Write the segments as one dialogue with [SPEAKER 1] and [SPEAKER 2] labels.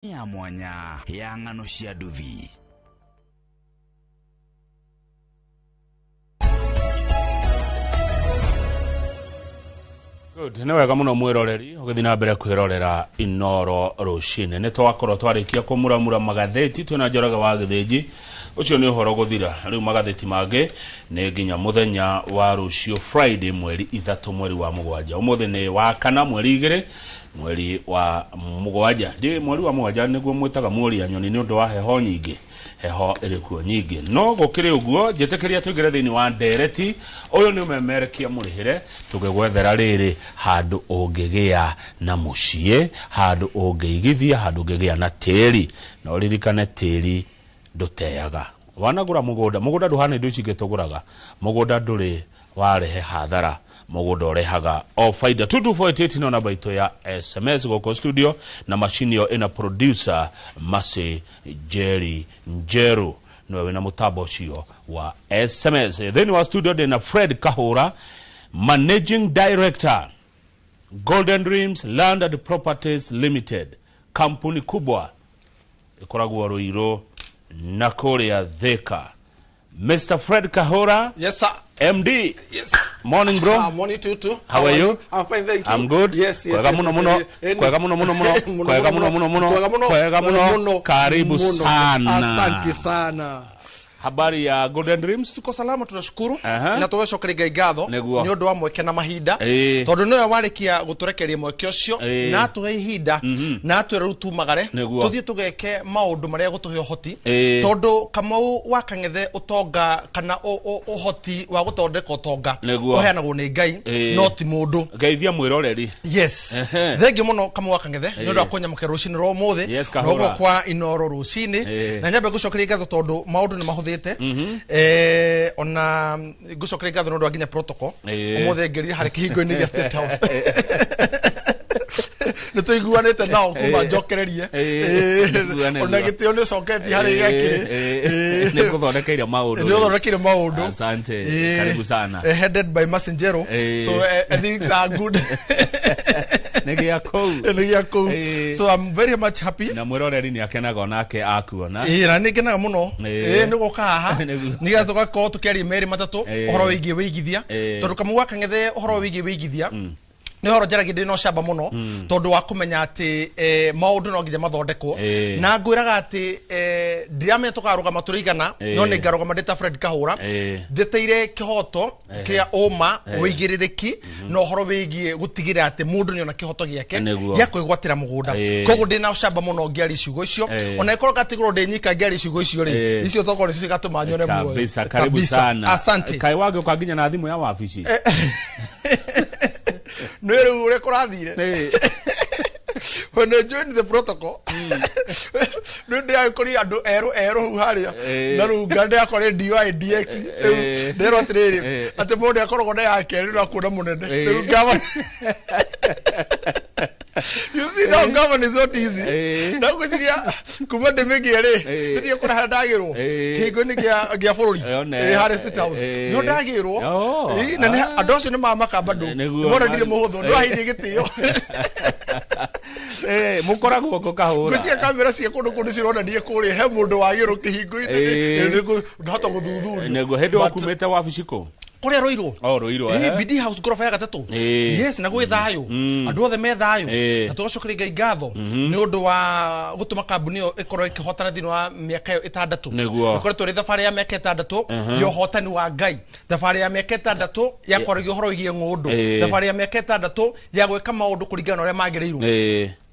[SPEAKER 1] ya mwanya ya ng'ano cia nduthi.
[SPEAKER 2] Good, ni wega muno mwiroreri ugithi na mbere kwirorera Inoro rucine ni twakorwo twarikia kumuramura magatheti twina Njoroge wa Githĩnji ucio ni uhoro guthira riu magatheti mange ni nginya muthenya wa rucio Friday mweri 3 mweri wa mugwanja umuthi ni wa kana mweri 2 mweri wa mugwanja ndi mweri wa mugwanja niguo mwitaga mwori anyoni ni undu wa heho nyingi heho irikuo nyingi no gukiri uguo njetekeria tuigire thini wa ndereti uyu ni umemerekia murihire tugegwethera riri handu ungigia na mucie handu ungeigithia handu ungigia na tiri no ririkane tiri nduteaga wanagura mugunda nduhana indo ici ngituguraga mugunda nduri warehe hathara mugunda urehaga o faida 2248 no namba ito ya SMS goko studio na machine yo ina producer Masi Jerry Njeru no wina mutabo cio wa SMS then wa studio de na Fred Kahura managing director Golden Dreams Land and Properties Limited kampuni kubwa ikoragwo Ruiro na Korea Thika. Mr. Fred Kahura.
[SPEAKER 3] Yes, sir.
[SPEAKER 2] MD.
[SPEAKER 3] Yes.
[SPEAKER 2] Morning, bro.
[SPEAKER 3] Morning to you too.
[SPEAKER 2] How are you?
[SPEAKER 3] I'm fine, thank you.
[SPEAKER 2] I'm good.
[SPEAKER 3] Yes.
[SPEAKER 2] Kwega muno. Karibu sana.
[SPEAKER 3] Asante sana.
[SPEAKER 2] Habari ya Golden Dreams?
[SPEAKER 3] Tuko salama tunashukuru. Na tuweshokerega igatho ni undu wa mweke na mahinda. Tondu niwe warikia guturekeria mweke ucio na tuhe ihinda na twerutumagare tuthie tugeke maundu maria gutuhe uhoti tondu Kamau wa Kang'ethe utonga kana uhoti wa gutondeka utonga uheanagwo ni Ngai no ti mundu.
[SPEAKER 2] Ngeithia mwiroreri.
[SPEAKER 3] Yes. Thengi muno Kamau wa Kang'ethe ni undu wa kunyamukira rucini ro muthi no kwa Inoro rucini na nyambe gucokeria igatho tondu maundu ni mahuthe ona gucokeria ngatho nondu aginya protocol umuthe ngeri hari kihingo-ini gia State House nituiguanite nao kuma njokererie ona gitio ni coketi hari gakiri
[SPEAKER 2] ni guthondekeire maundu asante karibu sana
[SPEAKER 3] headed by Messenger so things are good
[SPEAKER 2] negia kou
[SPEAKER 3] so I'm very much happy
[SPEAKER 2] na mwiroreri ni akenaga onake akuona
[SPEAKER 3] na nikenaga muno ni guka haha ni gathoga ko tukiari meri matatu uhoro wigie wigithia tondu Kamau wa Kang'ethe uhoro wigie wigithia ni horo jaragi ndi no shamba muno tondu wa kumenya ati maundu no nginya mathondekwo na ngwiraga ati ndiame tukaruga maturigana no ni ngaruga mandeta Fred Kahura ndeteire kihoto kia oma wigiririki no horo wigie gutigira ati mundu ni ona kihoto giake ya kwigwatira mugunda koguo ndi na shamba muno ngiari ciugo icio ona ikoro katigoro ndi nyika ngiari ciugo icio ri icio thoko ni cigatuma nyone muoyo
[SPEAKER 2] kabisa karibu sana
[SPEAKER 3] asante
[SPEAKER 2] kai wage ukaginya na thimu ya wabici
[SPEAKER 3] no ere ure kurathire when I joined the protocol no ndi akori andu eru haria na runga ndi akori DIDX ndero atiriri ati mundu akorogwo ndi yake ri na kuona munene runga you see now government is not easy na kujiria kuma ndemegere ndi akora handagirwo kigo-ini gia bururi hari State House no ndagirwo na ni andu acio ni mamaka bado ndimona ndire muhuthu ndo ahithi gitio
[SPEAKER 2] mukoragwo ko Kahura
[SPEAKER 3] gutia kamera cia kundu cirona ndie kuri he mundu wagiro kihingo-ini ni ndahota guthuthuria
[SPEAKER 2] nego hedo akumete wabici ko
[SPEAKER 3] kuria Ruiro
[SPEAKER 2] Ruiro
[SPEAKER 3] BD House gorofa ya gatatu yes na gwi thayo andu othe me thayo na tugacokeria Ngai ngatho ni undu wa gutuma kambuni yo ikorwo ikihotana thini wa miaka 6 ikoretwo ri thabari ya miaka 6 yo hotani wa Ngai thabari ya miaka 6 ya korogio horo igie ngundu thabari ya miaka 6 ya gweka maundu kuringana uria magiriirwo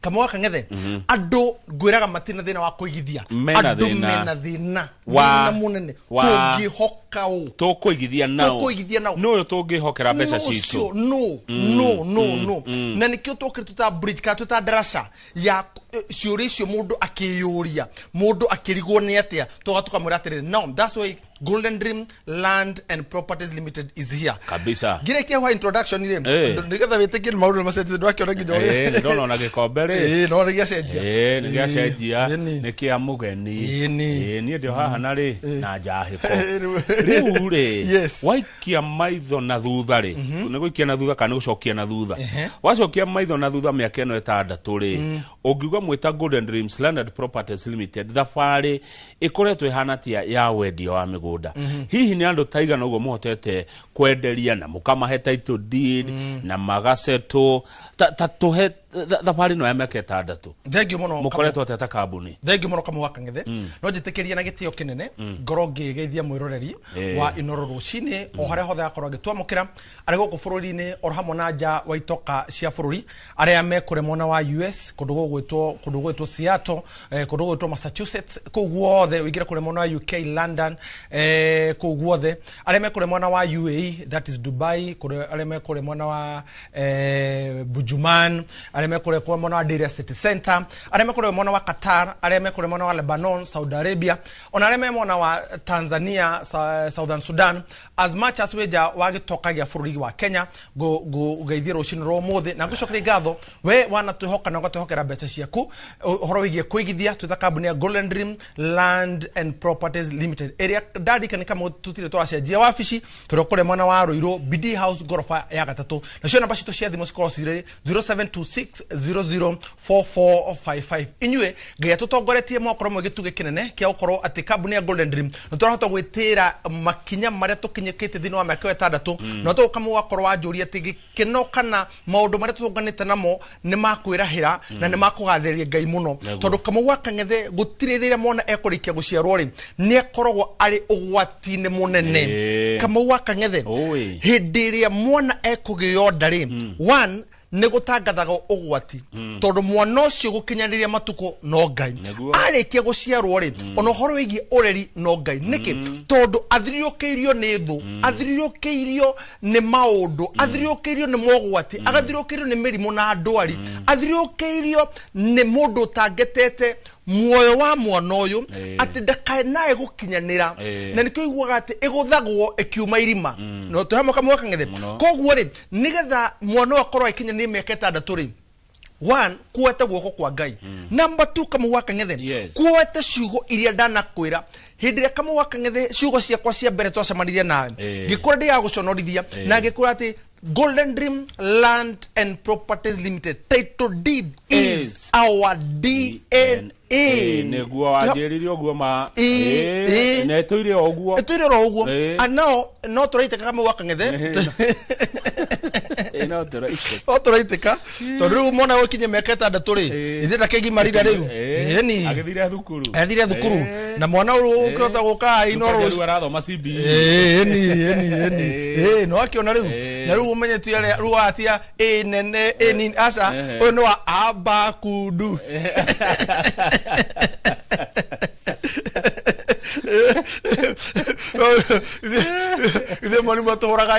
[SPEAKER 3] Kamau wa Kang'ethe andu ngwiraga matina thina wa kuigithia andu mena thina wa munene tungihoka u
[SPEAKER 2] tukuigithia nao no tungihokera mbeca citu
[SPEAKER 3] no na nikio tukiruta bridge ka tuta darasa ya ciuri cio mundu akiyuria mundu akirigwo ni atia tugatuka mwira atiriri no that's why Golden Dream Land and Properties Limited is here.
[SPEAKER 2] Kabisa.
[SPEAKER 3] Gire kia wa introduction ile. Nigetha weteke maundu masete ndo akiona kidogo.
[SPEAKER 2] Ndono na gikombere.
[SPEAKER 3] No ngia cenjia.
[SPEAKER 2] Ngia cenjia. Nikia mugeni. Ni ndio haha na ri na njahiko. Riu ri. Waikia maitho na thutha ri. Niguikia na thutha kana gucokia na thutha. Wacokia maitho na thutha miaka eno etandatu ri. Ungiuga mwita Golden Dreams Land and Properties Limited thabari ikoretwe ihana tia ya wendio wa migunda. Hihi ni andu taigana ugo muhotete kwenderia na mukamahe title deed na magaceto tatuhe thabari no ya miaka etandatu.
[SPEAKER 3] Thengiu muno
[SPEAKER 2] mukoretwo teta kambuni.
[SPEAKER 3] Thengiu muno kamuhaka ngithe. No njitikiria na gitio kinene ngoro ngigeithia mwiroreri wa Inoro Rucini o haria hothe akorwo agitwamukira ari guku bururi-ini o hamwe na nja wa itoka cia bururi aria mekure mona wa US kundu gwitwo Seattle kundu gwitwo Massachusetts kuguothe wigire kure mona wa UK London kuguothe aria mekure mona wa UAE that is Dubai aria mekure mona wa Bujuman aria mekure kwa mona wa Deira City Center aria mekure mona wa Qatar aria mekure mona wa Lebanon Saudi Arabia ona aria mona wa Tanzania Southern Sudan as much as weja wagitokagia bururi wa Kenya go geithia rucini ro muthe na ngucokeri ngatho we wana tuhoka na gatuhokera mbeca ciaku horo wigie kuigithia twitha kambuni ya Golden Dream Land and Properties Limited area dadika ni kama tutire twacenjia wabici turokore mwana wa Ruiru BD House gorofa ya gatatu na cio namba citu cia thimu cikorwo cire 0726004455 inywe ngai tutongoretie mokoro mwe gituge kinene kia ukorwo ati kambuni ya Golden Dream nturahota gwitira makinya maria tukinyekete thini wa miaka etandatu no tukamu wakorwo wanjuria ati gikeno kana maundu maria tutunganite namo ni makwirahira na ni makugatheria ngai muno tondu kamu wakang'ethe gutiririra mwana ekurikia guciarwo ri ni ekoragwo ari ugwati-ini munene kamu wakang'ethe hindi iria mwana ekugio ndari one ne gutangathaga ugwati tondu mwana ucio gukinyaniria matuko no ngai arikia guciarwo ri ono horo wigi ureri no ngai niki tondu athiriukeirio ni thu athiriukeirio ni maundu athiriukeirio ni mogwati agathiriukeirio ni mirimo na ndwari athiriukeirio ni mundu tangetete muoyo wa mwana uyu ati ndakae nae gukinyanira na nikyo iguaga ati iguthagwo ikiuma irima no tuhamo kamwaka ng'ethe koguo ri nigetha mwana akorwo ikinyania miaka etandatu ri one kuwete guoko kwa ngai number two kamwaka ng'ethe kuwete ciugo iria ndanakwira hindi ria kamwaka ng'ethe ciugo ciakwa cia mbere twacemanirie nawe ngikura ndi ya guconorithia na ngikura ati Golden Dream Land and Properties Limited title deed is our DNA.
[SPEAKER 2] Neguo wajiririo guo ma ne tuire oguo and now no turaiteka kama wakang'ethe no
[SPEAKER 3] turaiteka tondu mona ukinye miaka etandatu ri ithe ndakegimarira riu ni
[SPEAKER 2] agithire thukuru
[SPEAKER 3] na mwana uyu ukihota guka Inoro
[SPEAKER 2] arathoma CB
[SPEAKER 3] ni no akiona riu na riu umenyetie riu atia nene ni asa uyu ni wa Abakudu Ithe mwarimu atoraga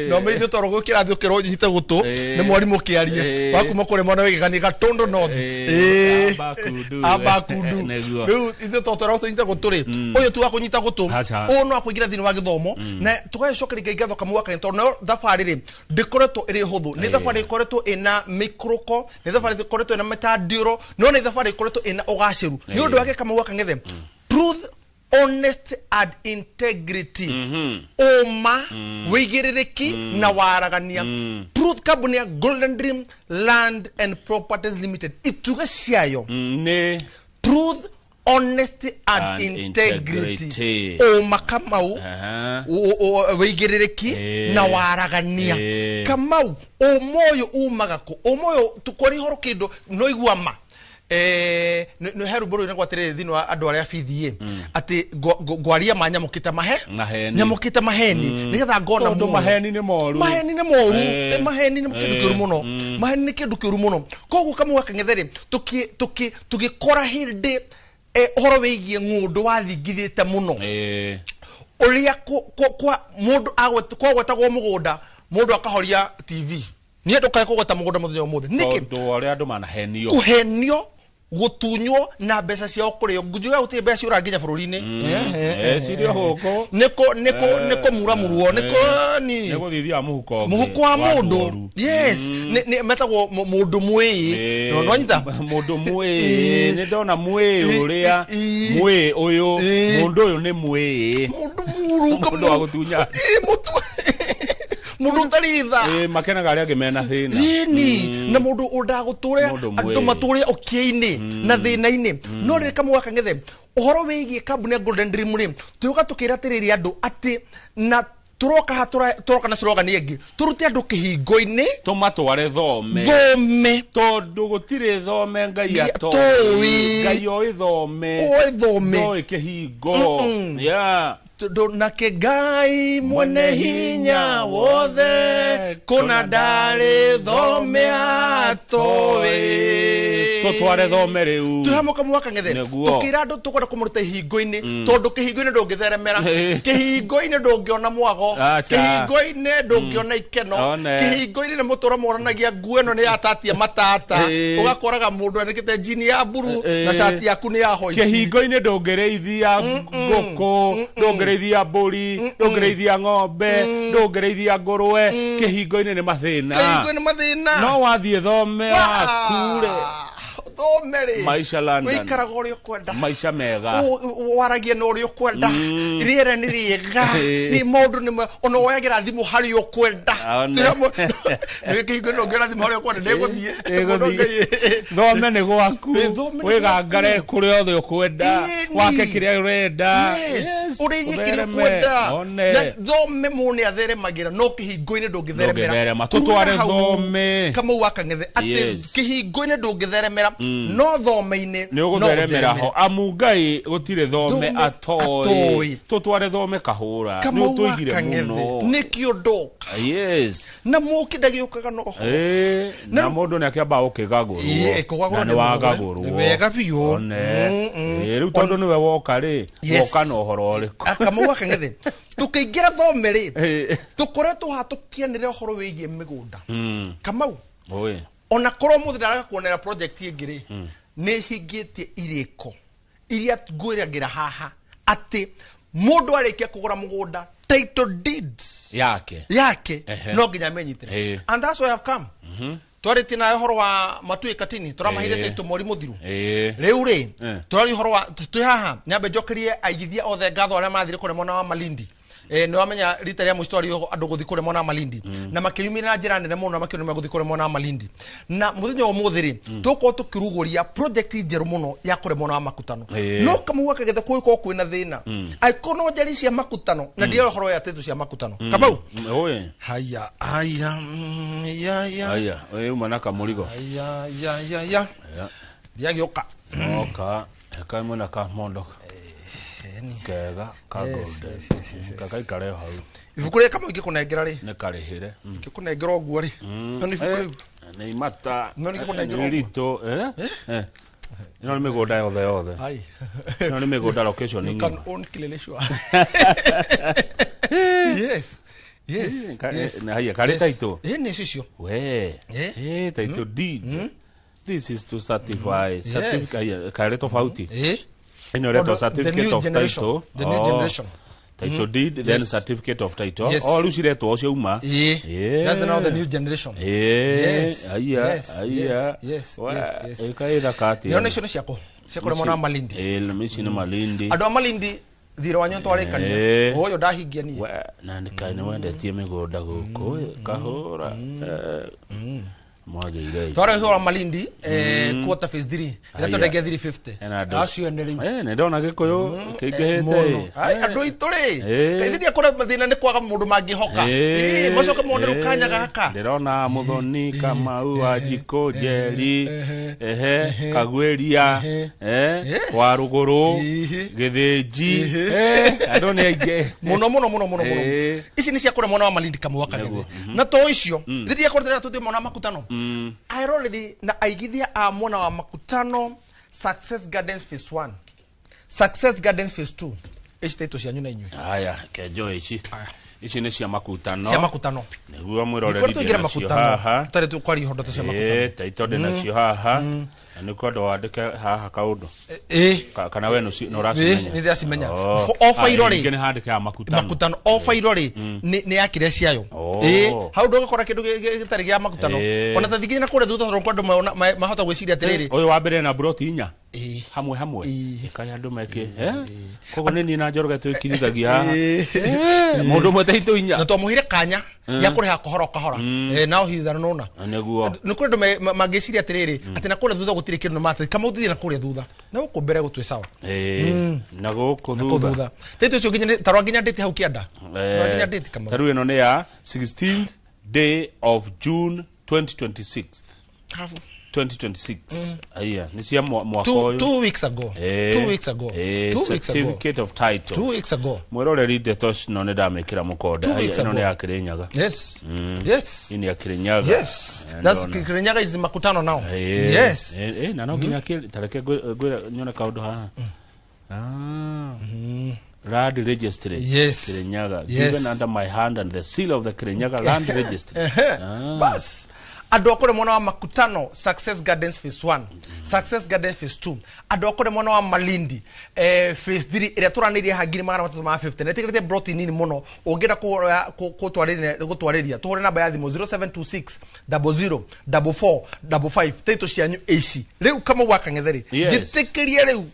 [SPEAKER 3] no meithe torogo kirathio kiro nyite gutu ni mwarimu kiarie wakuma kure mwana wigani gatondo north Abakudu riu ithe totora nyite gutu ri uyu tu akunyita gutu uyu no akuingira thini wa githomo na tugacokeria ngatho kamwaka tondu thabari ri ndikoretwo iri huthu ni thabari ikoretwo ina mikroko ni thabari ikoretwo ina metandiro no ni thabari ikoretwo ina ugaciru ni undu wake kamwaka ng'ethe truth honesty and integrity oma wigiririki na waragania truth company ya Golden Dream Land and Properties Limited ituga ciayo
[SPEAKER 2] ne
[SPEAKER 3] truth honesty and integrity oma kamau wigiririki na waragania kamau omoyo umagako omoyo tukori horo kindo no igwama no heru buru ina gwatere thini wa andu aria fithie ati gwaria manyamukita nyamukita maheni nigetha ngona
[SPEAKER 2] mu maheni ni moru
[SPEAKER 3] maheni ni kindu kiru muno maheni ni kindu kiru muno koguo kamwaka ng'ethere tugikora hindi horo wigie ng'undu wathingithite muno uria kwa mundu agwetagwo mugunda mundu akahoria TV ni ndukae kugota mugunda muthenya umuthi niki
[SPEAKER 2] ndo aria andu manahenio
[SPEAKER 3] kuhenio gutunyo na mbeca cia kurio ngujuga utire mbeca uranginya bururi-ini
[SPEAKER 2] sirio huko
[SPEAKER 3] niko muramuruo
[SPEAKER 2] niko thithia muhuko
[SPEAKER 3] wa mundu yes ni metagwo mundu mwi no nyita
[SPEAKER 2] mundu mwi ni ndona mwi uria mwi uyu mundu uyu ni mwi
[SPEAKER 3] mundu muru
[SPEAKER 2] mundu wa gutunya
[SPEAKER 3] mundu taritha
[SPEAKER 2] makenaga aria ngimena thina
[SPEAKER 3] na mundu undaguture andu mature okie-ini na thina-ini no ri kamwe kang'ethe uhoro wigie kambuni ya Golden Dream ri tuga tukira tiriri andu ati na turoka na slogan yengi turute andu kihingo-ini
[SPEAKER 2] tumatware thome tondu gutire thome ngai atoi ngai oi thome oi kihingo
[SPEAKER 3] nake Ngai mwene hinya wothe kuna ndari thome atoe
[SPEAKER 2] tutware thome riu
[SPEAKER 3] tuhamuka mwaka ng'ethe tukira andu tukwenda kumuruta hingo-ini tondu kihingo-ini ndungitheremera kihingo-ini ndungiona mwago kihingo-ini ndungiona ikeno kihingo-ini ni mutura moranagia nguo ino ni yatatia matata ugakoraga mundu andikite jini ya buru na shati yaku ni ya hoiti
[SPEAKER 2] kihingo-ini ndungireithia nguku ndungireithia mburi ndungireithia ng'ombe ndungireithia ngurwe kihingo-ini ni mathina no wathie thome akure maisha London
[SPEAKER 3] wikaraga uria kwenda
[SPEAKER 2] maisha mega
[SPEAKER 3] waragie no uria kwenda riera ni riega ni mundu ni ona oyagira thimu hari ukwenda ni kihingo no ngira thimu hari ukwenda niguthie
[SPEAKER 2] thome ni gwaku wigangare kuria othe ukwenda wake kiria urenda
[SPEAKER 3] urigie kiria ukwenda na thome mune atheremagira no kihingo-ini ndungitheremera
[SPEAKER 2] tutware thome
[SPEAKER 3] kama waka ng'ethe ati kihingo-ini ndungitheremera no thome-ini
[SPEAKER 2] ni ugutheremera ho amu Ngai gutire thome atoi tutware thome kahura ni tuigire muno
[SPEAKER 3] nikio ndoka na muki ndagiukaga no ho
[SPEAKER 2] na mundu ni akiamba ukigaguru na ni wagaguru
[SPEAKER 3] wega biu
[SPEAKER 2] riu tondu niwe woka ri woka no horo riku
[SPEAKER 3] kama waka ng'ethe tukiingira thome ri tukoretwo hatukianire horo wigie migunda Kamau ona korwo muthi ndaraga kuonera project ingiri ni hingitie iriko iria ngwiragira haha ati mundu arikia kugura mugunda title deeds yake no nginya menyitire and that's why I have come twariti na horo wa matui katini turamahire title mori muthiru riu ri turari horo wa twi haha nyambe njokerie aigithia othe ngatho aria mathire kure mona wa Malindi ni wamenya rita ria mustori andu guthi kure mona Malindi na makiyumira njira nene muno makiyoni maguthi kure mona Malindi na muthenya umuthiri tuko tukiruguria project njeru muno ya kure mona makutano no kamuwa kagetha kuiko kwina thina aikono njari cia makutano na ndio horo ya tetu cia makutano Kamau haya
[SPEAKER 2] oye umana kamurigo
[SPEAKER 3] ya diagioka
[SPEAKER 2] eka mwana ka mondoka kega ka Golden kaka ikare hau
[SPEAKER 3] ifukure kama igikunengera ri
[SPEAKER 2] ne karihire
[SPEAKER 3] igikunengera oguo ri ni ifukure
[SPEAKER 2] ni mata
[SPEAKER 3] no igikunengera
[SPEAKER 2] rito ino ni migunda yothe ino ni migunda location
[SPEAKER 3] ni can own kileleshwa yes
[SPEAKER 2] na haya kare taito
[SPEAKER 3] ni sisio
[SPEAKER 2] taito deed this is to certify certificate kare tofauti ino leto certificate of title
[SPEAKER 3] the new generation
[SPEAKER 2] title deed then certificate of title all usiretwo cio uma
[SPEAKER 3] that's now the new generation
[SPEAKER 2] yes kaida kati
[SPEAKER 3] ni ona cio ciako ciakore mona Malindi
[SPEAKER 2] mici ni Malindi
[SPEAKER 3] andu a Malindi thiro wanyu twarekania uyu ndahingia ni
[SPEAKER 2] na ndikaine wendetie migunda guku kahura mwage ile
[SPEAKER 3] twara hora Malindi quarter phase 3 ila tondege 350 acio nderi
[SPEAKER 2] ne ndona gikuyu kingehete
[SPEAKER 3] andu ituri kaithiria kore mathina ni kwaga mundu mangihoka macoke monderu kanya gaka
[SPEAKER 2] ndirona muthoni Kamau Wanjiku Njeri Kagweria Waruguru Githinji andu ni aige muno ici ni cia kore mona wa Malindi Kamau Wakagithe na to icio thiria kore tuthi mona makutano I already na aigithia a mwana wa makutano Success Gardens phase 1 Success Gardens phase 2 ici teto cia nyuna inyu haya kejo ici ici nĩ cia makutano nĩguo mwĩroreri
[SPEAKER 3] ndĩ nacio haha tarĩ tũkwari hondoto cia makutano
[SPEAKER 2] taito ndĩ nacio haha na nĩ kwenda wandĩke haha kaũndũ kana we no ũracimenya
[SPEAKER 3] nĩ ndĩracimenya ofa irori
[SPEAKER 2] nĩ handĩke ha
[SPEAKER 3] makutano ofa irori nĩ yakire ciayo hau ndũgakora kĩndũ gĩtarĩ gĩa makutano ona ta thigina kũrĩa thutha tondũ kwandũ mahota gwĩciria atĩrĩrĩ
[SPEAKER 2] ũyũ wa mbere na broti 4 hamwe ikaya andũ meke koguo nĩ niĩ na Njoroge twĩkirithagia haha mũndũ ũmwe taitũ 4
[SPEAKER 3] na twamũhire kanya ya kũrĩha kahora now he is anona
[SPEAKER 2] nĩguo
[SPEAKER 3] nĩ kũrĩ andũ mangĩciria atĩrĩrĩ atĩ na kũrĩa thutha gũtirĩ kĩndũ mate kama ũthiĩ na kũrĩa thutha na gũkũ mbere gũtwĩ sawa
[SPEAKER 2] na gũkũ thutha
[SPEAKER 3] taitũ ũcio nginya tarwa nginya ndĩti hau kĩanda nginya ndĩti kama
[SPEAKER 2] taru ĩno nĩ ya 16th day of June 2026 aya ni cia mwaka uyu
[SPEAKER 3] 2 weeks ago 2 weeks ago
[SPEAKER 2] certificate of title
[SPEAKER 3] 2 weeks ago
[SPEAKER 2] mwiroreri Detos no ne ndamekira mukonde ino ne ya Kirinyaga
[SPEAKER 3] yes
[SPEAKER 2] ini ya Kirinyaga
[SPEAKER 3] yes that's Kirinyaga is makutano now yes
[SPEAKER 2] na no nginya tareke nyone kaundu haha Land registry Kirinyaga given under my hand and the seal of the Kirinyaga land registry
[SPEAKER 3] bas ando akore mwana wa makutano Success Gardens phase 1 Success Gardens phase 2 ando akore mwana wa Malindi phase 3 ire turanirie hangiri magana 350 netikirite broti nini muno ungera gutwariria tuhore namba ya thimo 0726 00 44 55 taito cianyu AC riu kama wakangetheri jitikirie riu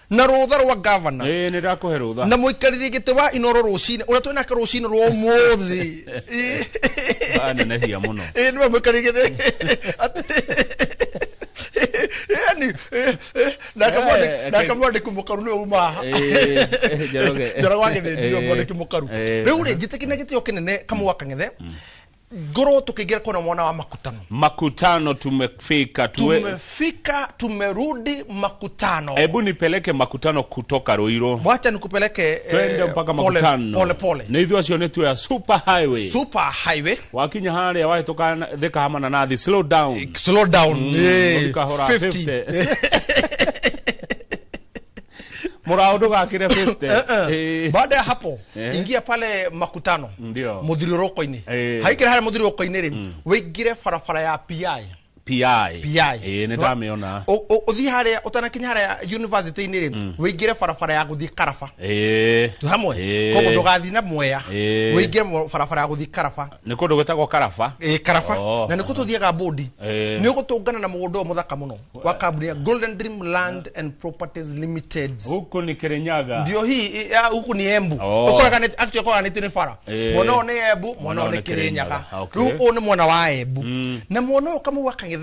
[SPEAKER 3] na rutha rwa governor
[SPEAKER 2] nĩ ndakũhe rutha
[SPEAKER 3] na mũikarĩri gĩtĩ wa Inoro rũcinĩ ũrĩa twĩna rũcinĩ rwa ũmũthĩ
[SPEAKER 2] anenehia mũno
[SPEAKER 3] nĩ mũikarĩri gĩtĩ yani nakamwandĩki mũkaru nĩ uma Njoroge agĩthĩnjirwo mwandĩki mũkaru rĩu rĩ njĩtĩkĩne gĩtĩo kĩnene kama wakang'ethe Goro tukigira kuna mwana wa makutano
[SPEAKER 2] tumefika
[SPEAKER 3] tumerudi makutano
[SPEAKER 2] hebu nipeleke makutano kutoka Ruiru
[SPEAKER 3] wacha nikupeleke
[SPEAKER 2] twende mpaka makutano
[SPEAKER 3] pole
[SPEAKER 2] na hivyo sio netu ya super highway wakinya hali wae toka theka hama na nathi slow down 50 Muraudo gakire 50
[SPEAKER 3] baada ya hapo ingia pale makutano muthiriroko-ini haikira hali muthiriroko-ini ri wigire farafara ya PI
[SPEAKER 2] ni ndamiona
[SPEAKER 3] uthi haria utanakinya haria university-ini ri wigire farafara ya guthi Karafa tu hamwe kogo ndugathi na Mwea wigire farafara ya guthi Karafa
[SPEAKER 2] ni kundu gwetagwo Karafa
[SPEAKER 3] na ni kututhiaga bodi ni ugutungana na mugundo muthaka muno wa kambuni ya Golden Dream Land and Properties Limited
[SPEAKER 2] huko ni Kirinyaga
[SPEAKER 3] ndio hii huko ni Embu ukoraga net actually kwa ni fara mwana ni Embu mwana ni Kirinyaga ruko ni mwana wa Embu na mwana kama wakangetheri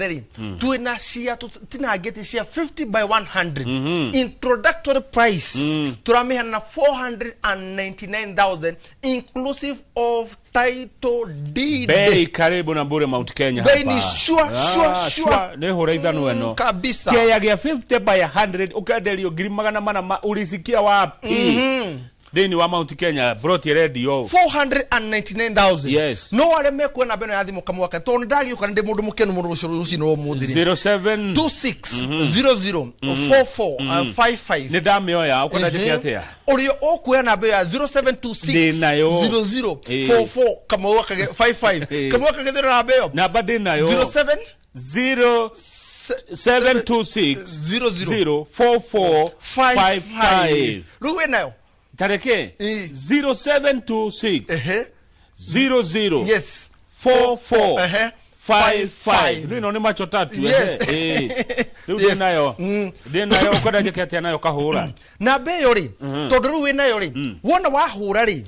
[SPEAKER 3] tuina cia tina geti cia 50 by 100 introductory price turamiha na 499,000 inclusive of title deed
[SPEAKER 2] bei karibu na bure Mount Kenya hapa
[SPEAKER 3] bei ni sure
[SPEAKER 2] ne hore ithano eno
[SPEAKER 3] kabisa
[SPEAKER 2] kia ya 50 by 100 ukadelio girimagana mana ulisikia wapi Deni wa Mount Kenya brought your radio
[SPEAKER 3] 499,000
[SPEAKER 2] yes
[SPEAKER 3] no wale mekwe na beno ya thimu kama waka to ndagi ukana ndi mundu mukenu mundu rucino wo muthiri 0726 004455
[SPEAKER 2] ni damioya ukona jike atia
[SPEAKER 3] urio okuya na ya 0726 0044 kama waka 55 kama waka gethero na beyo
[SPEAKER 2] na badi nayo 0726
[SPEAKER 3] ruwe nayo
[SPEAKER 2] tareke 0726 00
[SPEAKER 3] yes
[SPEAKER 2] 44 55 nino ni macho tatu ndio nayo ukoda jeke atia nayo kahura
[SPEAKER 3] na beyo ri tondu ruwe nayo ri wona wahura ri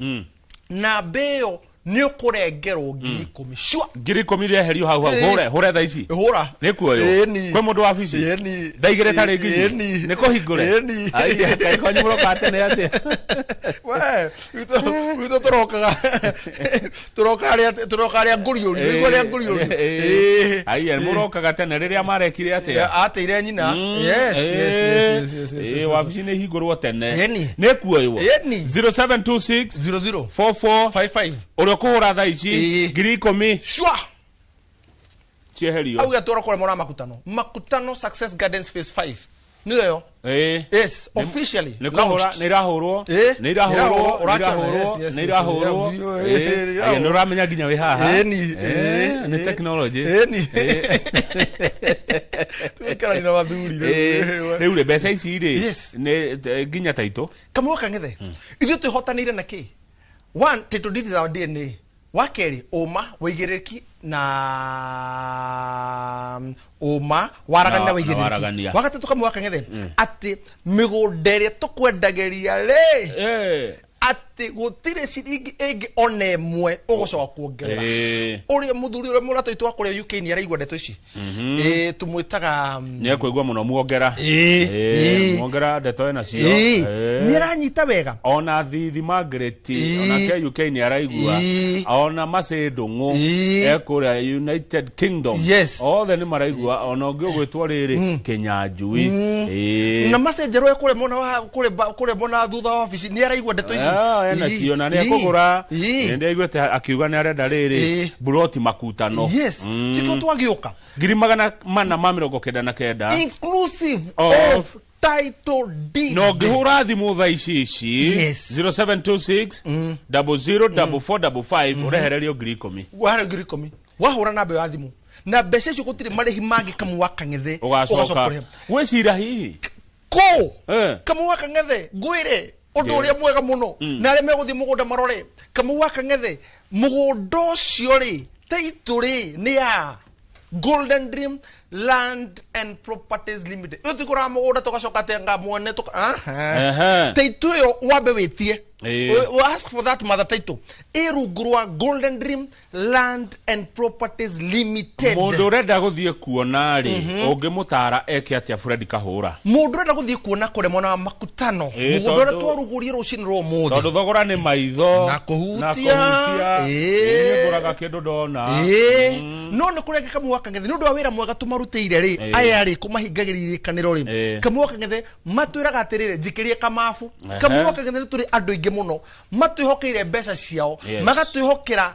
[SPEAKER 3] na beyo ni ukurengerwo 10,000 shwa
[SPEAKER 2] 10,000 ria herio hau hura tha ici
[SPEAKER 3] hura
[SPEAKER 2] ni kuoyo kwe mundu wa bici ndaigire tari ngi ni kuhingure ai kai ko nyumro kate ne ate
[SPEAKER 3] we wito turoka ria nguriuri ni ria nguriuri
[SPEAKER 2] ai murokaga tene riria marekire ate
[SPEAKER 3] ateire nyina yes
[SPEAKER 2] wa bici ni hingurwo tene ni kuoyo 0726
[SPEAKER 3] 00
[SPEAKER 2] 44
[SPEAKER 3] 55
[SPEAKER 2] kuhura tha ici 10,000
[SPEAKER 3] shwa
[SPEAKER 2] cheherio
[SPEAKER 3] au gatora kwa mwana makutano Success Gardens phase 5 niyo yes officially
[SPEAKER 2] nirahurwo nuramenya ginya we haha ni technology
[SPEAKER 3] tukara ni wathuri
[SPEAKER 2] riu le mbeca ici ri ni ginya taito
[SPEAKER 3] Kamuoka Ng'ethe ithu tuhotanire na ki one title deed is our DNA wakeri oma wigiriki na oma waragania na wigiriki wakati Kamuoka Ng'ethe ati migundere tukwendageria le ati gutire ciringi enge one mwe ugocoka kuongerera uria muthuri uria murata itu akuria UK ni araigwa ndeto ici tumwitaga
[SPEAKER 2] ni akwigwa muno muongera muongera ndeto ena cio
[SPEAKER 3] ni aranyita wega
[SPEAKER 2] ona thithi Margaret ona ke UK ni araigwa ona Macedongo ekuria United Kingdom othe ni maraigwa ona ungi ugwitwo riri Kinyanjui
[SPEAKER 3] na Messenger ekuria mona thutha wa office ni araigwa ndeto ici
[SPEAKER 2] ena cio na ne kugura ende igwete akiuga ni arenda riri buroti makutano
[SPEAKER 3] tiko twagioka
[SPEAKER 2] ngiri magana mana ma 99
[SPEAKER 3] inclusive of title deed
[SPEAKER 2] no ngihura thimu tha ici 0726 004455 urehererio ngiri 10
[SPEAKER 3] wahara ngiri 10 wahura namba ya thimu na mbeca icio gutire marihi mangi Kamuoka Ng'ethe
[SPEAKER 2] ugacoka wecira hihi
[SPEAKER 3] ko Kamuoka Ng'ethe ngwire undu uria mwega muno na aria meguthi mugunda marore Kamuoka Ng'ethe mugunda ucio ri title ni ya Golden Dream Land and Properties Limited utikura mugunda tugacoka tenga mwone title yo wabe witie ask for that mother title irugurwa Golden Dream Land and Properties Limited
[SPEAKER 2] mundu urenda guthie kuona ri ungimutara eke atia Fred Kahura
[SPEAKER 3] mundu urenda guthie kuona kuremwo na makutano mundu urenda twarugurie rucini ro muthi
[SPEAKER 2] tondu thogora ni maitho
[SPEAKER 3] na kuhutia
[SPEAKER 2] ni nguraga kindu ndona
[SPEAKER 3] no ni kureka Kamuoka Ng'ethe ni undu wa wira mwega tumarutire ri aya ri kumahingagiririe kaniro ri Kamuoka Ng'ethe matwiraga atirire jikirie kamafu Kamuoka Ng'ethe ni turi andu ingi muno matwihokeire mbeca ciao magatwihokera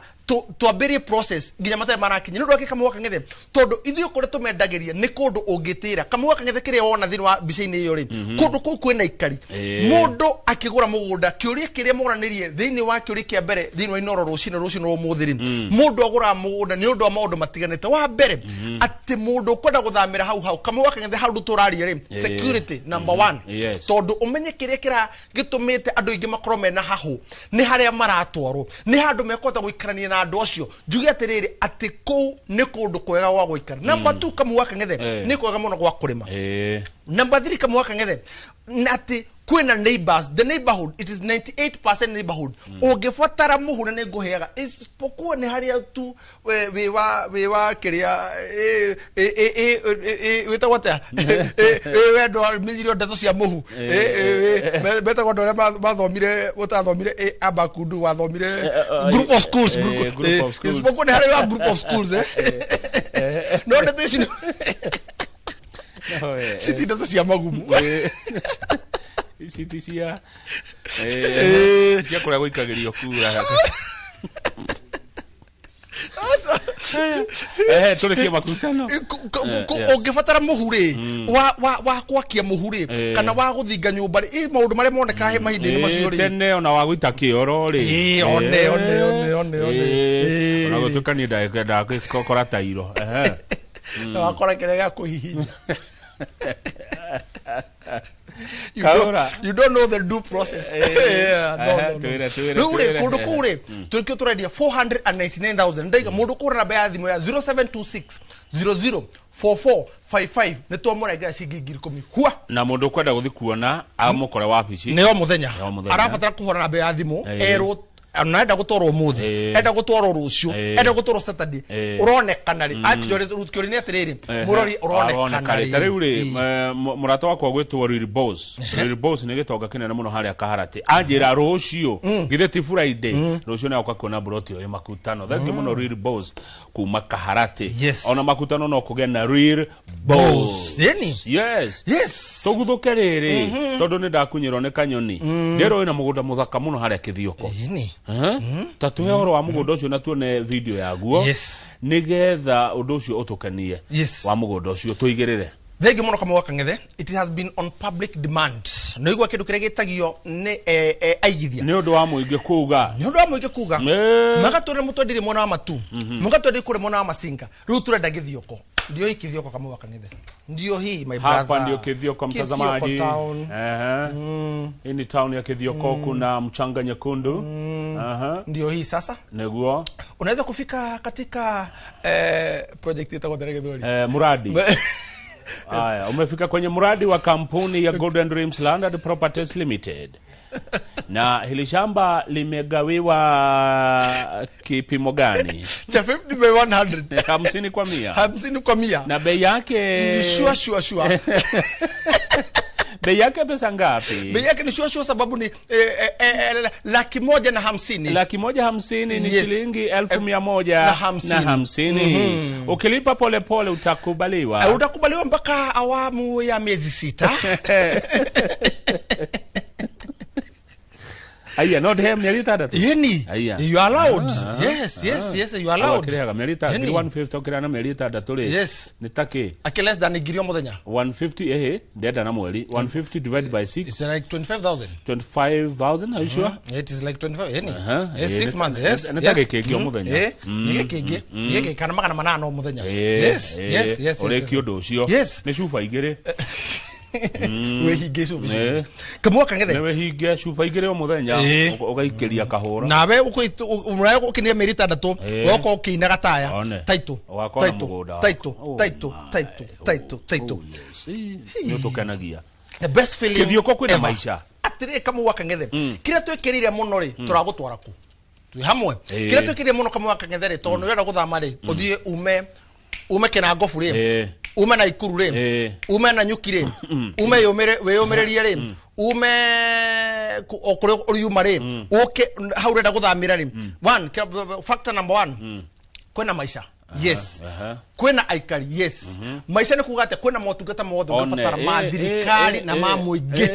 [SPEAKER 3] twambirie process nginya matari marakinya ndu Kamuoka Ng'ethe tondu ithuĩ kũrĩa tũmendageria nĩ kũndũ ũngĩtĩra Kamuoka Ng'ethe kĩrĩa wona thĩinĩ wa mbica-inĩ ĩyo rĩ kũndũ kũu kwĩna ikari mũndũ akĩgũra mũgũnda kĩũria kĩrĩa mũranĩrie thĩinĩ wa kĩũria kĩa mbere thĩinĩ wa Inooro rũcinĩ rwa ũmũthĩ rĩ mũndũ agũra mũgũnda nĩ ũndũ wa maũndũ matiganĩte wa mbere atĩ mũndũ ũkwenda gũthamĩra hau Kamuoka Ng'ethe hau tũraria rĩ security number 1 tondu ũmenye kĩrĩa gĩtũmĩte andũ aingĩ makorwo mena hahũ nĩ harĩa maratwarwo nĩ handũ mekũhota gũikarania na andũ acio njuge atiriri ati kuu ni kundu kwega gwa guikara number 2 Kamuoka Ng'ethe ni kwega muno gwa kurima number 3 Kamuoka Ng'ethe ati kwina neighbors the neighborhood it is 98% neighborhood ungifatara muhuna ni nguheaga isipokuwa ni haria tu wewa kiria wita wata wendo milirio ndeto cia muhu beta kwa ndore mathomire utathomire abakundu wathomire group of schools isipokuwa ni haria group of schools no ndeto ici siti ndeto cia magumu
[SPEAKER 2] cia kuria guikagirio kura turikie makutano
[SPEAKER 3] ungifatara muhure wa kwakia muhure kana wa guthinga nyumba ri maundu maria moneka he mahinda-ini macio ri
[SPEAKER 2] tene ona wa guita kioro ri
[SPEAKER 3] one
[SPEAKER 2] ona gutukania ndagikenda gukora tairo
[SPEAKER 3] na wakora kire ya kuhihinya you don't know the due process no kundu kure tukio turadia 499,000 ndaiga mundu kura na baya thimu ya 0726 004455 neto mora ga sigigiri komi hua
[SPEAKER 2] na mundu kwenda guthi kuona amukore wabici
[SPEAKER 3] neo muthenya arafatara kuhora na baya thimu ero anaenda gutwarwo muthi enda gutwarwo rucio enda gutwarwo Saturday uronekana ri actually rutkio ni atiriri murori uronekana ri
[SPEAKER 2] tariu ri murata wakwa gwitwo Real Boss ni gitonga kinene muno haria Kaharati anjira rucio githe ti Friday rucio ni akwa kuona broti yo makutano thank you muno Real Boss kuma Kaharati ona makutano no kugena Real Boss yes tuguthuke riri tondu ni ndakunyirwo ni kanyoni ndero ina mugunda muthaka muno haria Kithioko tatuhe horo wa mugunda ucio na tuone video yaguo nigetha undu ucio utukanie wa mugunda ucio tuigirire
[SPEAKER 3] Thegi muno kama wakang'ethe, it has been on public demand. No igwa kindu kiria gitagio ni aigithia.
[SPEAKER 2] Ni undu wa muingi kuga.
[SPEAKER 3] Ni undu wa muingi kuga. Magatwire mutwendire mwana wa matu. Mugatwendire kure mwana wa masinga. Riu turenda githioko. Ndio hii kithioko kama wakang'ethe. Ndio hii my brother.
[SPEAKER 2] Hapa ndio kithioko mtazamaji. Hii ni town ya Kithioko, kuna mchanga nyekundu.
[SPEAKER 3] Ndio hii sasa.
[SPEAKER 2] Neguo.
[SPEAKER 3] Unaweza kufika katika project itakuwa Githweri.
[SPEAKER 2] Muradi. Aya, umefika kwenye mradi wa kampuni ya Golden Dreams Land and Properties Limited. Na hili shamba limegawiwa kipimo gani?
[SPEAKER 3] Cha 50 by 100.
[SPEAKER 2] 50 kwa 100.
[SPEAKER 3] 50 kwa 100.
[SPEAKER 2] Na bei yake
[SPEAKER 3] ni sure.
[SPEAKER 2] Bei yake pesa ngapi?
[SPEAKER 3] Bei yake ni sure sababu ni 150,000.
[SPEAKER 2] 150,000 ni shilingi 1,150. Ukilipa pole pole utakubaliwa.
[SPEAKER 3] Utakubaliwa mpaka awamu ya miezi 6.
[SPEAKER 2] Aya, not him melita
[SPEAKER 3] Yeni. You are allowed. Yes, you are allowed.
[SPEAKER 2] Akirega melita 150 okirana melita datore.
[SPEAKER 3] Yes.
[SPEAKER 2] Nitake.
[SPEAKER 3] Less than girio muthenya.
[SPEAKER 2] 150 deda na mweli. 150 divided by 6.
[SPEAKER 3] It's like 25,000.
[SPEAKER 2] 25,000, are you sure?
[SPEAKER 3] It is like 25. Yes, 6 months. Yes.
[SPEAKER 2] Nitake kegio muthenya.
[SPEAKER 3] Nige kana magana manano muthenya. Yes.
[SPEAKER 2] Ore kiodo ucio.
[SPEAKER 3] Yes.
[SPEAKER 2] Ni shufa igere.
[SPEAKER 3] We hige shufa. Kamwa kang'ethe.
[SPEAKER 2] Newe hige shufa igere o muthenya ugaikeria kahura.
[SPEAKER 3] Nawe umurayo ukinia merita ndatu woko ukinaga taya. Taito. Taito.
[SPEAKER 2] Ni tukanagia.
[SPEAKER 3] The best feeling.
[SPEAKER 2] Kithioko kwina maisha.
[SPEAKER 3] Atire kama wakang'ethe. Kira twekirire muno ri turagutwara ku. Twi hamwe. Kira twekirire muno kama wakang'ethe ri tondu renda guthama ri uthie ume kena ngofu ri. Ume na ikuru ri. Ume na nyuki ri. Ume weyumirerie ri. Ume okore uriyuma ri. Uke haurenda guthamira ri. One factor number 1. Kwena maisha. Yes. Kwena aikari. Yes. Maisha ni kugate kwena motungata mothe unafatara mathirikari na mamuingi.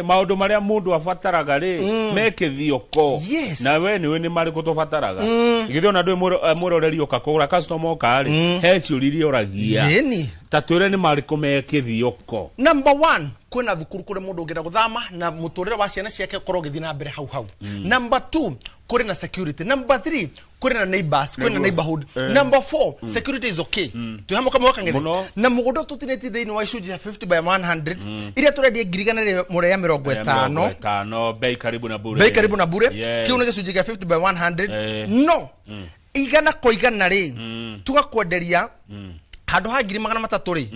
[SPEAKER 2] Maundu maria mundu afataraga ri me Kithioko. Na we ni mari kutofataraga. Igithio na ndwe muroreri ukakugura customer ukari he ciuririe uragia.
[SPEAKER 3] Yeni.
[SPEAKER 2] Tatwire ni mari kume Kithioko.
[SPEAKER 3] Number 1. Kwena thukuru kure mundu ungira guthama na muturire wa ciana ciake korwo githina na mbere hau. Number 2. Kure na security. Number 3. Kure na neighbors, kure na neighborhood. Number 4. Security is okay. Tuhamo kama wakang'ethe. Na mugodo tutineti thini wa issue ya 50 by 100. Iria turedia ngiriganire mure ya 50.
[SPEAKER 2] Bei karibu na bure.
[SPEAKER 3] Kiuna gicunji ya 50 by 100. No. Igana kwa igana ri. Tugakwenderia hado ha 300 ri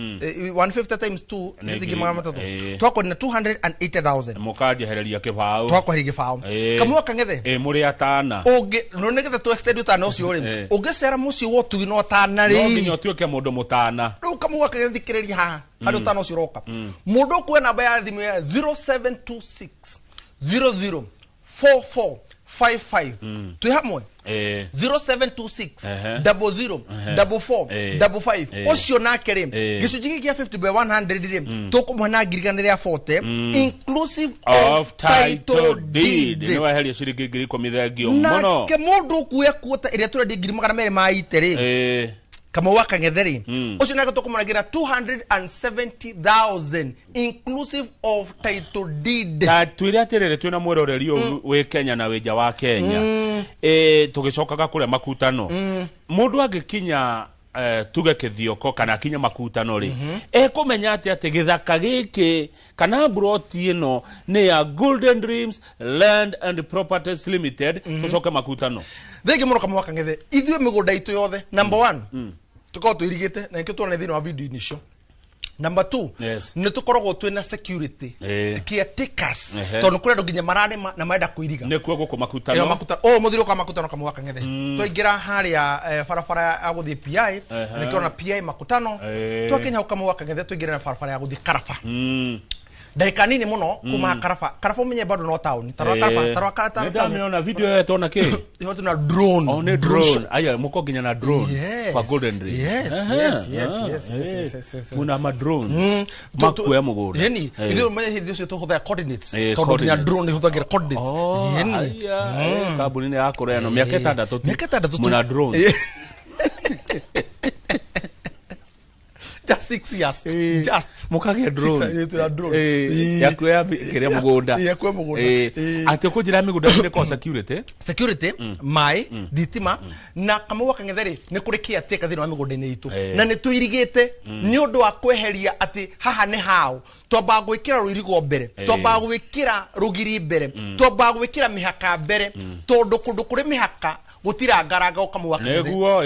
[SPEAKER 3] 150 times 2 ni 300 twako na 280,000
[SPEAKER 2] mukajehereria kibao
[SPEAKER 3] twako hiri kibao kamwe kang'ethe
[SPEAKER 2] muri atana
[SPEAKER 3] oge no negethe to extend utana ucio ri ugecera mucio wotu no atana ri
[SPEAKER 2] no nginya tuike mundu mutana
[SPEAKER 3] ru kamwe kang'ethikiriria ha hado utana ucio roka mundu kwe namba ya thimu ya 0726 00 4455 tu hamwe 0726 00 4455 ocio nake ri gicunji giki ya 50 by 100 ri tukumana ngiriganire ya 40 inclusive of title deed
[SPEAKER 2] ni waheria ciringi 10,000 muno
[SPEAKER 3] na ke mundu kuya kuota iria turendi 200 maite ri kama wakang'ethe ri ucio nake tukumanagira 270,000 inclusive of title deed.
[SPEAKER 2] Twire atirire twina mwiroreri we Kenya na weja wa Kenya tugicokaga kuria makutano mundu agikinya tuge Kithioko kana kinya makutano ri kumenya ati githaka giki kana broti ino ni ya Golden Dreams Land and Properties Limited tucoke makutano
[SPEAKER 3] thegi muno kama wakang'ethe ithwe migunda itu yothe number 1 tukao tuirigite na ikyo tuone thini wa video inisho. Number 2 ni tukoragwo twina security caretakers tondu kure ndo nginya marare na maenda kuiriga
[SPEAKER 2] ne kuo guko makutano
[SPEAKER 3] muthiro kwa makutano kama wakang'ethe twaingira haria barabara ya guthie PI nikiona PI makutano twakinya kama wakang'ethe twaingira na barabara ya guthie Karafa dakika nini muno kuma Karafa umenye bado no town tarwa Karafa
[SPEAKER 2] ndio video yetu na ke
[SPEAKER 3] yote na drone
[SPEAKER 2] on drone aya muko ginya na drone kwa Golden Dreams
[SPEAKER 3] yes
[SPEAKER 2] muna ma drone makwe mugura
[SPEAKER 3] yani ndio umenye hidio sio tuhutha coordinates tondu ginya drone ihuthagira coordinates yani
[SPEAKER 2] kabuni ne akora no miaka 6 muna drone
[SPEAKER 3] just 6 years just
[SPEAKER 2] mukage drone yakuya kire mugunda ati kujira migunda ni ko security mai ditima na kama wakangetheri ni kuri kiateka thini wa migunda ni itu na ni tuirigite ni undu wa kweheria ati haha ni hao twamba gwikira ruirigo mbere twamba gwikira rugiri mbere twamba gwikira mihaka mbere tondu kundu kuri mihaka gutira ngaranga ukamwa neguo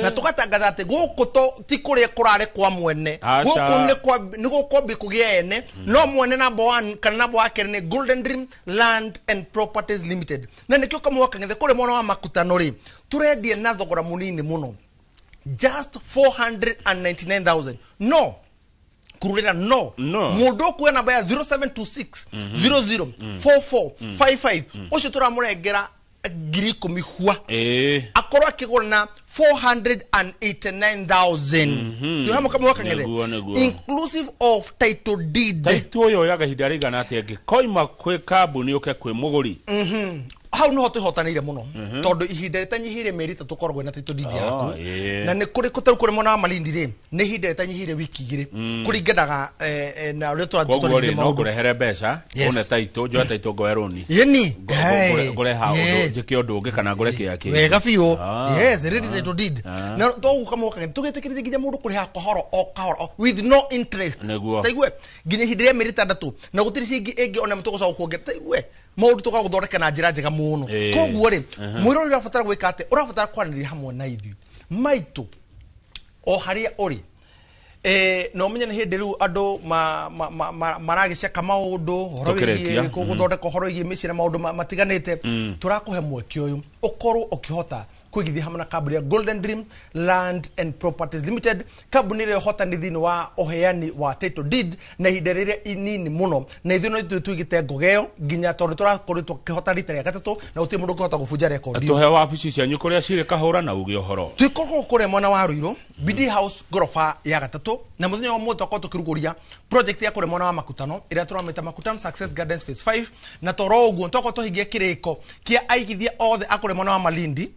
[SPEAKER 3] na tugatangatha ati guku to ti kuria kurare kwa mwene guku ni gukombi kugiene no mwene number 1 kana number wake ni Golden Dream Land and Properties Limited na nikyo kamwa kangethe kuri mwana wa makutano ri turedie na thogora munini muno just 499,000 no kurulira no mundu kuwe namba ya 0726 00 44 55 ucio turamurengera giriko mihua akoro akigura na 489,000 tuhamo kama wakangede inclusive of title deed
[SPEAKER 2] title yo yaga hidariga na ati koima kwe kabuni uke kwe muguri
[SPEAKER 3] hau no tuhotanire muno tondu ihinda ritanyihire meri ta tukoragwo na title deed yaku na ni kuri kutaru kuri mona wa Malindi ri ni ihinda ritanyihire wiki igiri kuringanaga na uri twathitore
[SPEAKER 2] no kurehere mbeca one title jo title goeroni
[SPEAKER 3] yeni
[SPEAKER 2] gore ha undu jike undu ungi kana gore kiaki
[SPEAKER 3] wega fiyo yes ready title deed na to kama wakanga tugetekirite ginya mundu kuri ha kohoro o kahoro with no interest taigwe ginya hindire meri tandatu na gutiri cingi ingi ona mtugo sa kuonge taigwe maundu tukaguthondeka na njira njega muno koguo ri mwiro urabatara gwika ate urabatara kwanirira hamwe na ithu maitu o haria uri no menya ni hindi riu andu maragiceka maundu horo wigie kuguthondeka horo wigie micira maundu matiganite turakuhe mweke uyu ukorwo ukihota kwigithia hamwe na kambuni ya Golden Dream Land and Properties Limited kambuni ile hota ni thini wa oheani wa title deed na hiderere inini muno na ithino tuigite ngogeo ginya tondu turakorwo tukihota rita ya gatatu na uti mundu kuhota gubunja record
[SPEAKER 2] tuhe wabici cia nyukuria cire kahura na ugi ohoro
[SPEAKER 3] twikoko kure mwana wa Ruiro BD House gorofa ya gatatu na muthenya wa mutu ko tukiruguria project ya kure mwana wa makutano ira turameta makutano Success Gardens phase 5 na toro uguo toko tuhigie kiriko kia aigithia othe akure mwana wa Malindi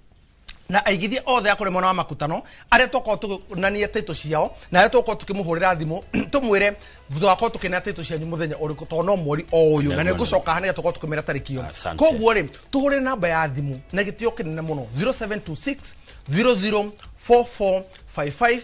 [SPEAKER 3] na aigithia othe akore mwana wa makutano are toko tunania title ciao na are toko tukimuhurira thimu tumwire thako tukina title cia muthenya uriku tono mweri oyu na negucoka hane toko tukimera tarikio koguo ri tuhure namba ya thimu na gitio kinene muno 0726 004455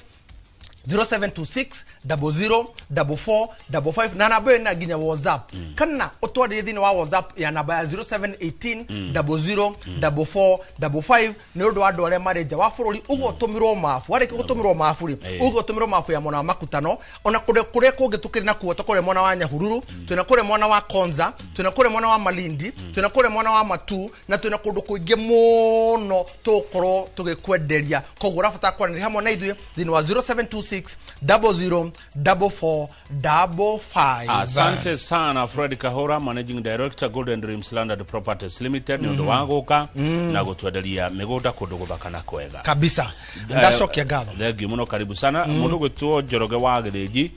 [SPEAKER 3] 0726 004455 na namba na ginya WhatsApp kana utwadi thini wa WhatsApp ya namba ya 0718 004455 ni undu wa andu aria mareja wa bururi ugo tumirwo mafu areke gutumirwo mafu ri ugo tumirwo mafu ya mwana wa makutano ona kure kungi tukiri na kuo tukore mwana wa Nyahururu twina kure mwana wa Konza twina kure mwana wa Malindi twina kure mwana wa Matu na twina kundu kuingi muno tukorwo tugikwenderia koguo urabata kwanira hamwe na ithuĩ thini wa 0726 004455.
[SPEAKER 2] Asante sana Fred Kahora, Managing Director Golden Dreams Land and Properties Limited ni undu waguka na gutwenderia migunda kundu guthakana kwega
[SPEAKER 3] kabisa ndacokia ngatho
[SPEAKER 2] thengiũ muno karibu sana mundu gwitwo Njoroge wa Githĩnji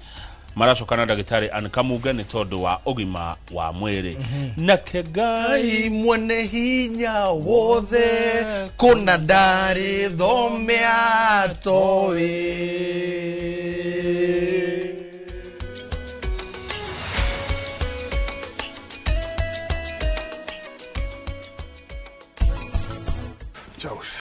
[SPEAKER 2] maracokana ndagĩtarĩ Ankamuge ni tondu wa ugima wa mwĩrĩ na Ngai
[SPEAKER 3] mwene hinya wothe kuna ndari thomea toi